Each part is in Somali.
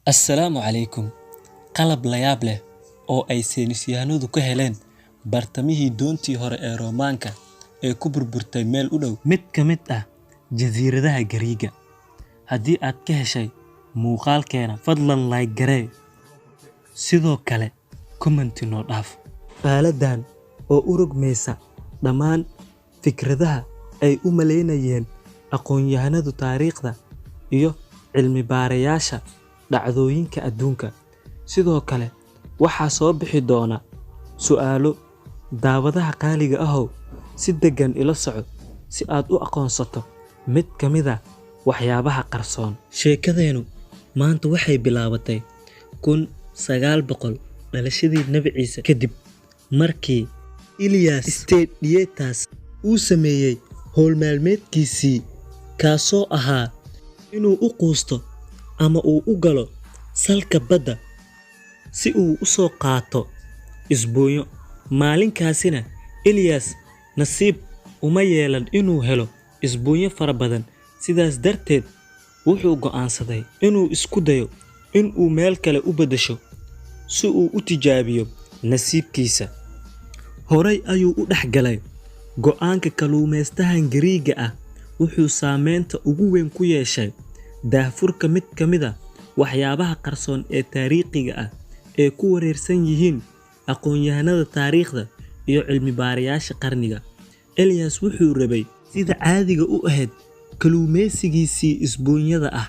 Assalaamu calaykum. Qalab la yaab leh oo ay saynisyahanadu ka heleen bartamihii doontii hore ee Roomaanka ee ku burburtay meel u dhow mid ka mid ah jasiiradaha Gariiga. Haddii aad ka heshay muuqaalkeena, fadlan like garee. Sidoo kale, comment noo dhaaf. Aaladan oo u rogmaysa dhammaan fikradaha ay u maleynayeen aqoon-yahanadu taariikhda iyo cilmi baarayaasha dhacdooyinka adduunka. Sidoo kale, waxaa soo bixi doona su'aalo. Daawadaha qaaliga ahow, si degan ila soco si aad u aqoonsato mid ka mid ah waxyaabaha qarsoon. Sheekadeenu maanta waxay bilaabatay 1900 dhalashadii Nabi Ciise kadib markii Elias Stadiatas uu sameeyay howl maalmeedkiisii kaasoo ahaa inuu u quusto ama uu u galo salka badda si uu u soo qaato isbuunyo. Maalinkaasina Elias nasiib uma yeelan inuu helo isbuunyo fara badan, sidaas darteed wuxuu go'aansaday inuu isku dayo in uu meel kale u beddesho si uu u tijaabiyo nasiibkiisa. Horay ayuu u dhexgalay. Go'aanka kalluumaystahan Gariiga ah wuxuu saameynta ugu weyn ku yeeshay daahfurka mid ka mid ah waxyaabaha qarsoon ee taariikhiga ah ee ku wareersan yihiin aqoon-yahanada taariikhda iyo cilmi baarayaasha qarniga. Elias wuxuu rabay sida caadiga u ahayd kalluumaysigiisii isbuunyada ah.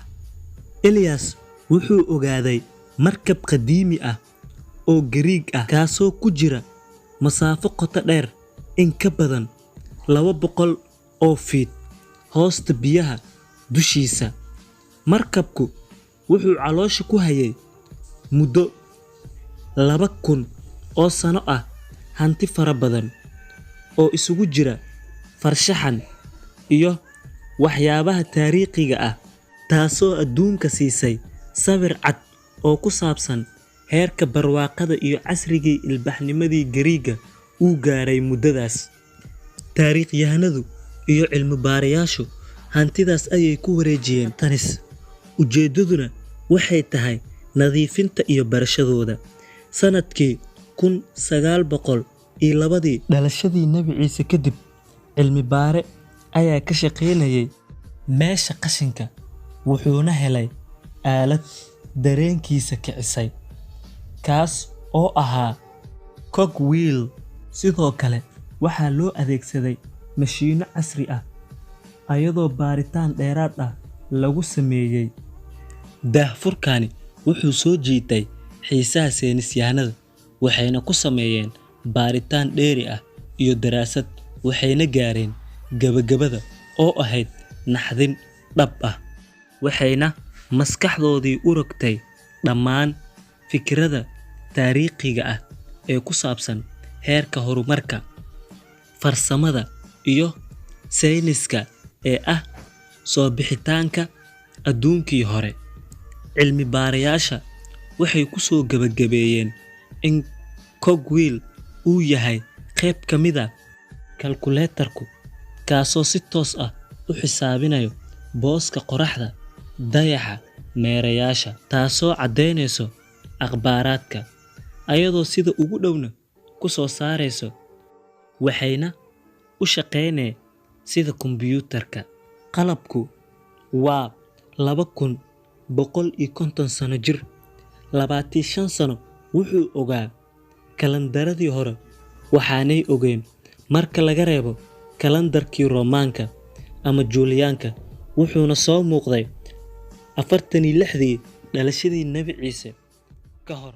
Elias wuxuu ogaaday markab qadiimi ah oo Gariig ah kaasoo ku jira masaafo qoto dheer in ka badan 200 oo feet hoosta biyaha dushiisa. Markabku wuxuu caloosha ku hayay muddo 2000 oo sano ah hanti fara badan oo isugu jira farshaxan iyo waxyaabaha taariikhiga ah, taasoo adduunka siisay sawir cad oo ku saabsan heerka barwaaqada iyo casrigii ilbaxnimadii Gariiga uu gaaray muddadaas. Taariikhyahanadu iyo cilmi baarayaashu hantidaas ayay ku wareejiyeen tanis. Ujeedaduna waxay tahay nadiifinta iyo barashadooda. Sanadkii 1902 dhalashadii Nabi Ciise kadib, cilmi baare ayaa ka shaqeynayay meesha qashinka, wuxuuna helay aalad dareenkiisa kicisay, kaas oo ahaa cogwheel. Sidoo kale, waxaa loo adeegsaday mashiino casri ah ayadoo baaritaan dheeraad ah lagu sameeyay. Daahfurkani wuxuu soo jiitay xiisaha saynisyahanada, waxayna ku sameeyeen baaritaan dheeri ah iyo daraasad, waxayna gaareen gabagabada oo ahayd naxdin dhab ah. Waxayna maskaxdoodii u rogtay dhammaan fikrada taariikhiga ah ee ku saabsan heerka horumarka, farsamada iyo sayniska ee ah soo bixitaanka adduunkii hore. Cilmi baarayaasha waxay ku soo gabagabeeyeen in cogwheel uu yahay qayb ka mid ah kalkuleetarku, kaasoo si toos ah u xisaabinayo booska qoraxda, dayaxa, meerayaasha, taasoo caddeynayso akhbaaraadka ayadoo sida ugu dhowna ku soo saarayso. Waxayna u shaqeynee sida kombiyuutarka. Qalabku waa 2150 sano jir. 25 sano wuxuu ogaa kalandaradii hore, waxaanay ogeen marka laga reebo kalandarkii Roomaanka ama Juliyaanka, wuxuuna soo muuqday 46dii dhalashadii Nabi Ciise ka hor.